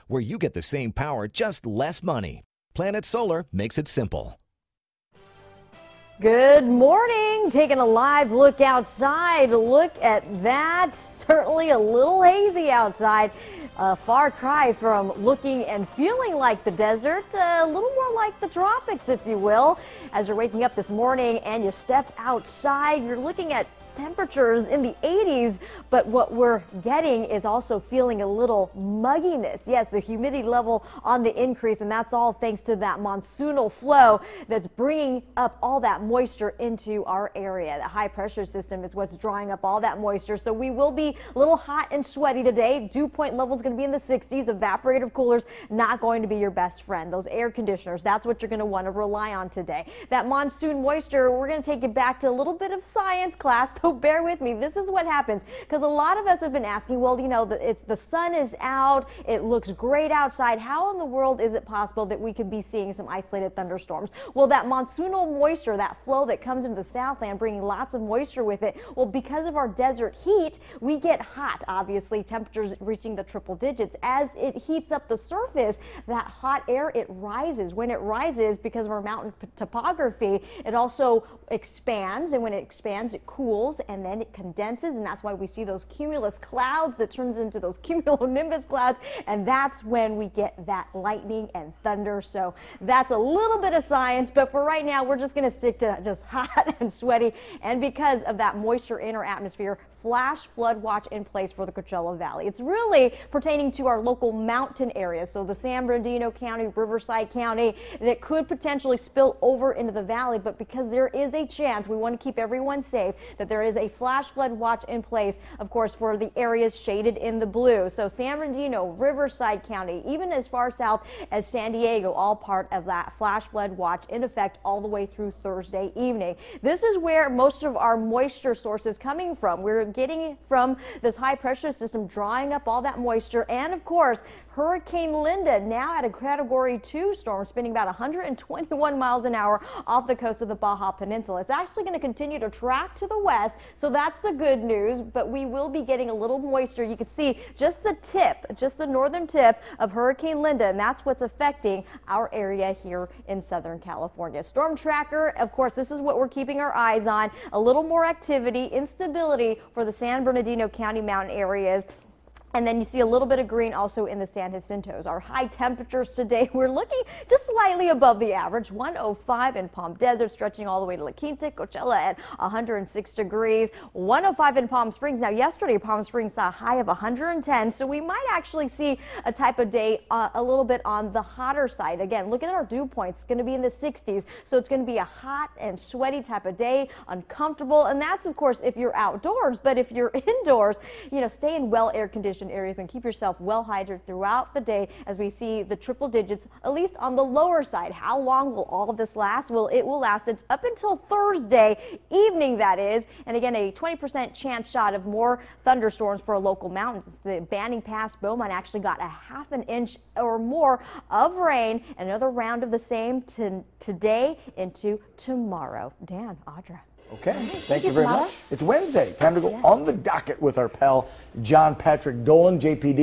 where you get the same power, just less money. Planet Solar makes it simple. Good morning. Taking a live look outside. Look at that. Certainly a little hazy outside. A far cry from looking and feeling like the desert, a little more like the tropics, if you will. As you're waking up this morning and you step outside, you're looking at temperatures in the 80s, but what we're getting is also feeling a little mugginess. Yes, the humidity level on the increase, and that's all thanks to that monsoonal flow that's bringing up all that moisture into our area. The high pressure system is what's drawing up all that moisture, so we will be a little hot and sweaty today. Dew point level is going to be in the 60s. Evaporator coolers not going to be your best friend. Those air conditioners, that's what you're going to want to rely on today. That monsoon moisture, we're going to take it back to a little bit of science class. So bear with me. This is what happens, because a lot of us have been asking, well, you know, the sun is out, it looks great outside. How in the world is it possible that we could be seeing some isolated thunderstorms? Well, that monsoonal moisture, that flow that comes into the Southland, bringing lots of moisture with it, well, because of our desert heat, we get hot. Obviously, temperatures reaching the triple digits. As it heats up the surface, that hot air, it rises. When it rises, because of our mountain topography, it also expands, and when it expands, it cools, and then it condenses, and that's why we see those cumulus clouds that turns into those cumulonimbus clouds, and that's when we get that lightning and thunder. So that's a little bit of science, but for right now, we're just going to stick to just hot and sweaty, and because of that moisture in our atmosphere, flash flood watch in place for the Coachella Valley. It's really pertaining to our local mountain areas, so the San Bernardino County, Riverside County, that could potentially spill over into the valley, but because there is a chance, we want to keep everyone safe, that there is a flash flood watch in place, of course, for the areas shaded in the blue. So San Bernardino, Riverside County, even as far south as San Diego, all part of that flash flood watch in effect all the way through Thursday evening. This is where most of our moisture source is coming from. We're getting from this high pressure system drawing up all that moisture, and of course Hurricane Linda, now at a Category 2 storm, spinning about 121 miles an hour off the coast of the Baja Peninsula. It's actually going to continue to track to the west, so that's the good news, but we will be getting a little moisture. You can see just the tip, just the northern tip of Hurricane Linda, and that's what's affecting our area here in Southern California. Storm tracker, of course, this is what we're keeping our eyes on. A little more activity, instability for the San Bernardino County mountain areas. And then you see a little bit of green also in the San Jacintos. Our high temperatures today, we're looking just slightly above the average, 105 in Palm Desert, stretching all the way to La Quinta, Coachella at 106 degrees, 105 in Palm Springs. Now, yesterday, Palm Springs saw a high of 110, so we might actually see a type of day a little bit on the hotter side. Again, look at our dew points. It's going to be in the 60s, so it's going to be a hot and sweaty type of day, uncomfortable, and that's, of course, if you're outdoors. But if you're indoors, you know, stay in well air-conditioned areas and keep yourself well hydrated throughout the day as we see the triple digits, at least on the lower side. How long will all of this last? Well, it will last up until Thursday evening, that is. And again, a 20% chance shot of more thunderstorms for local mountains. The Banning Pass, Beaumont actually got a half an inch or more of rain. Another round of the same today into tomorrow. Dan, Audra. Okay, thank you very much. It's Wednesday. Time to go on the docket with our pal John Patrick Dolan, JPD.